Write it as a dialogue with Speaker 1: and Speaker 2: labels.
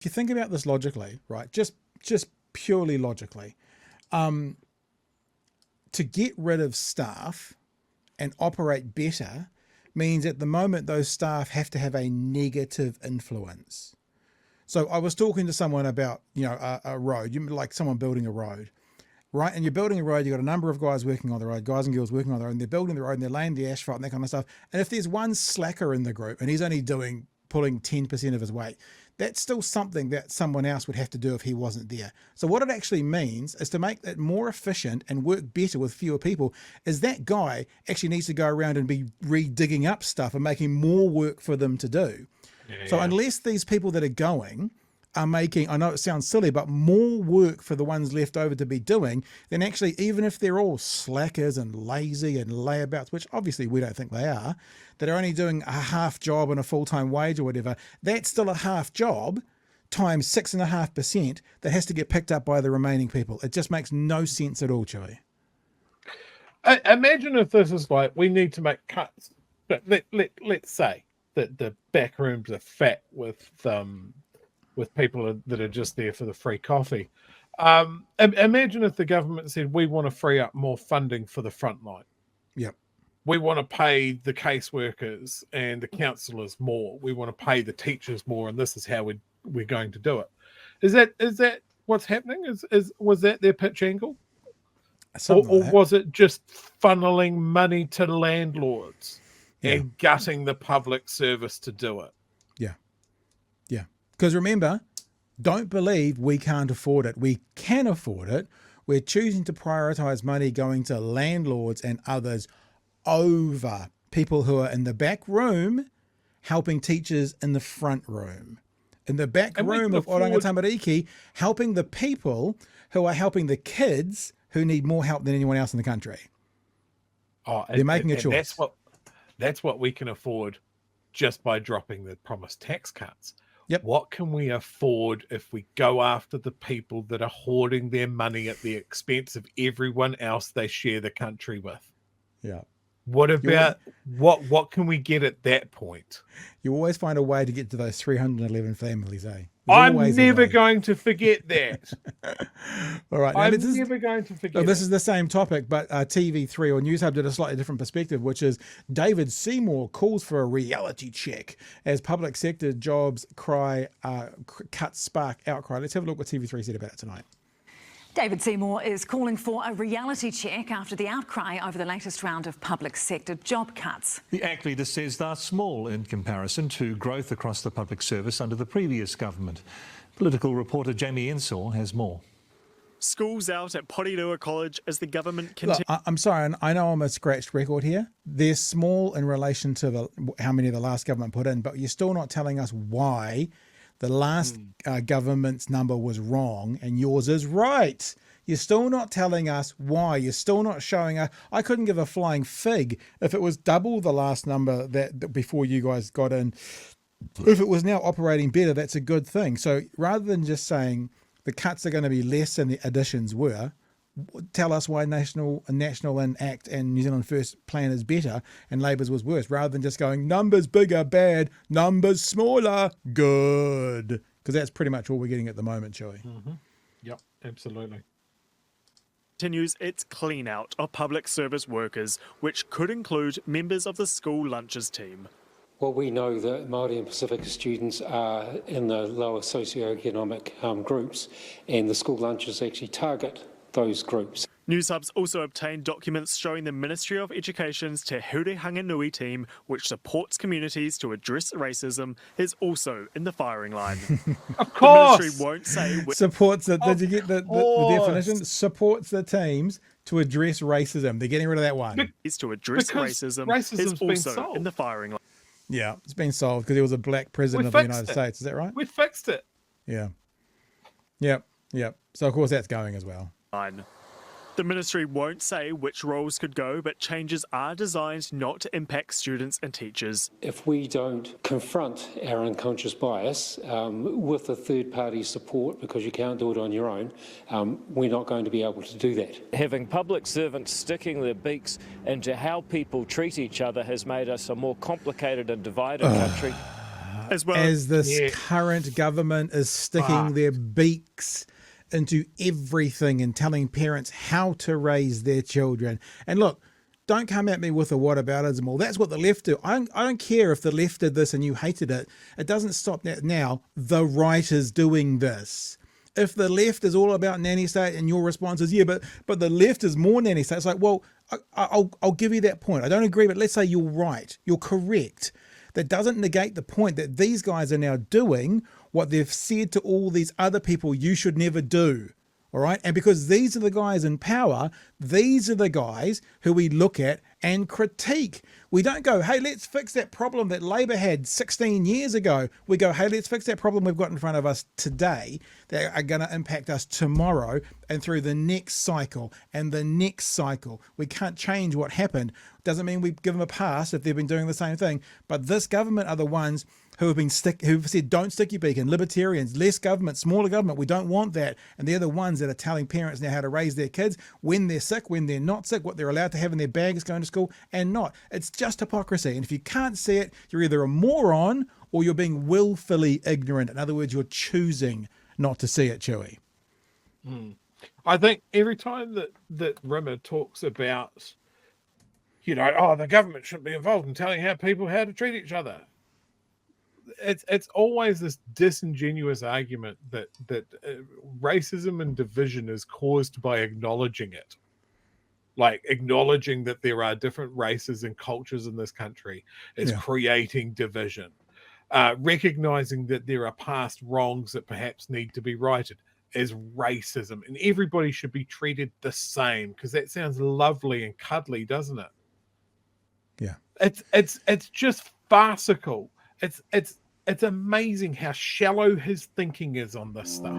Speaker 1: if you think about this logically, right, just purely logically, to get rid of staff and operate better means at the moment those staff have to have a negative influence. So I was talking to someone about, a road, like someone building a road, right? And you're building a road, you've got a number of guys working on the road, guys and girls working on the road, and they're building the road and they're laying the asphalt and that kind of stuff. And if there's one slacker in the group and he's only pulling 10% of his weight, that's still something that someone else would have to do if he wasn't there. So what it actually means is to make it more efficient and work better with fewer people is that guy actually needs to go around and be re-digging up stuff and making more work for them to do. So unless these people that are going are making, I know it sounds silly, but more work for the ones left over to be doing, then actually, even if they're all slackers and lazy and layabouts, which obviously we don't think they are, that are only doing a half job on a full-time wage or whatever, that's still a half job times 6.5% that has to get picked up by the remaining people. It just makes no sense at all, Chewy.
Speaker 2: Imagine if this is like, we need to make cuts, but let's say that the back rooms are fat with people that are just there for the free coffee. Imagine if the government said, we want to free up more funding for the front line.
Speaker 1: Yep.
Speaker 2: We want to pay the caseworkers and the counsellors more. We want to pay the teachers more, and this is how we're going to do it. Is that what's happening? Was that their pitch angle? Or was it just funneling money to landlords and gutting the public service to do it?
Speaker 1: Yeah. Because remember, don't believe we can't afford it. We can afford it. We're choosing to prioritize money going to landlords and others over people who are in the back room helping teachers in the front room. In the back room of Oranga Tamariki, helping the people who are helping the kids who need more help than anyone else in the country. They're making a choice.
Speaker 2: That's what we can afford just by dropping the promised tax cuts.
Speaker 1: Yep.
Speaker 2: What can we afford if we go after the people that are hoarding their money at the expense of everyone else they share the country with?
Speaker 1: Yeah.
Speaker 2: What about what can we get at that point?
Speaker 1: You always find a way to get to those 311 families, eh?
Speaker 2: I'm never going to forget that.
Speaker 1: All right.
Speaker 2: I'm never going to forget.
Speaker 1: This is the same topic, but TV3 or News Hub did a slightly different perspective, which is David Seymour calls for a reality check as public sector jobs cuts spark outcry. Let's have a look what TV3 said about it tonight.
Speaker 3: David Seymour is calling for a reality check after the outcry over the latest round of public sector job cuts.
Speaker 4: The ACT leader says they're small in comparison to growth across the public service under the previous government. Political reporter Jamie Ensor has more.
Speaker 5: Schools out at Porirua College as the government continues.
Speaker 1: I'm sorry, and I know I'm a scratched record here. They're small in relation to how many the last government put in, but you're still not telling us why the last government's number was wrong and yours is right. You're still not telling us why. You're still not showing us. I couldn't give a flying fig if it was double the last number that before you guys got in. If it was now operating better, that's a good thing. So rather than just saying the cuts are going to be less than the additions were, tell us why National and ACT and New Zealand First plan is better and Labour's was worse, rather than just going numbers bigger, bad, numbers smaller, good. Because that's pretty much all we're getting at the moment, Chewy.
Speaker 2: Mm-hmm. Yep, absolutely.
Speaker 5: Continues its clean out of public service workers, which could include members of the school lunches team.
Speaker 6: Well, we know that Māori and Pacifica students are in the lower socioeconomic groups, and the school lunches actually target those groups.
Speaker 5: News Hub's also obtained documents showing the Ministry of Education's Te Hure Hanganui team, which supports communities to address racism, is also in the firing line.
Speaker 2: Of course!
Speaker 5: The ministry won't say...
Speaker 1: Supports it. Did you get the definition? Supports the teams to address racism. They're getting rid of that one.
Speaker 5: Is to address racism is also in the firing line.
Speaker 1: Yeah, it's been solved because he was a black president of the United States. Is that right?
Speaker 2: We fixed it.
Speaker 1: Yeah. Yep. So, of course, that's going as well.
Speaker 5: The ministry won't say which roles could go, but changes are designed not to impact students and teachers.
Speaker 6: If we don't confront our unconscious bias with a third-party support, because you can't do it on your own, we're not going to be able to do that.
Speaker 7: Having public servants sticking their beaks into how people treat each other has made us a more complicated and divided country.
Speaker 5: As well
Speaker 1: as this
Speaker 2: Yeah.
Speaker 1: current government is sticking
Speaker 2: Fuck.
Speaker 1: their beaks into everything and telling parents how to raise their children. And look, don't come at me with a whataboutism. Well, that's what the left do. I don't care if the left did this and you hated it. It doesn't stop that now. The right is doing this. If the left is all about nanny state and your response is, yeah, but the left is more nanny state, it's like, well, I'll give you that point. I don't agree, but let's say you're right. You're correct. That doesn't negate the point that these guys are now doing what they've said to all these other people you should never do. All right. And because these are the guys in power, these are the guys who we look at and critique. We don't go, hey, let's fix that problem that Labor had 16 years ago. We go, hey, let's fix that problem we've got in front of us today that are going to impact us tomorrow and through the next cycle and the next cycle. We can't change what happened. Doesn't mean we give them a pass if they've been doing the same thing. But this government are the ones who've said, don't stick your beak in. Libertarians, less government, smaller government. We don't want that. And they're the ones that are telling parents now how to raise their kids, when they're sick, when they're not sick, what they're allowed to have in their bags going to school and not. It's just hypocrisy. And if you can't see it, you're either a moron or you're being willfully ignorant. In other words, you're choosing not to see it, Chewy.
Speaker 2: I think every time that Rimmer talks about, the government shouldn't be involved in telling people how to treat each other, it's always this disingenuous argument that racism and division is caused by acknowledging it. Like acknowledging that there are different races and cultures in this country is creating division. Recognizing that there are past wrongs that perhaps need to be righted is racism, and everybody should be treated the same, because that sounds lovely and cuddly, doesn't it?
Speaker 1: Yeah.
Speaker 2: It's just farcical. It's amazing how shallow his thinking is on this stuff.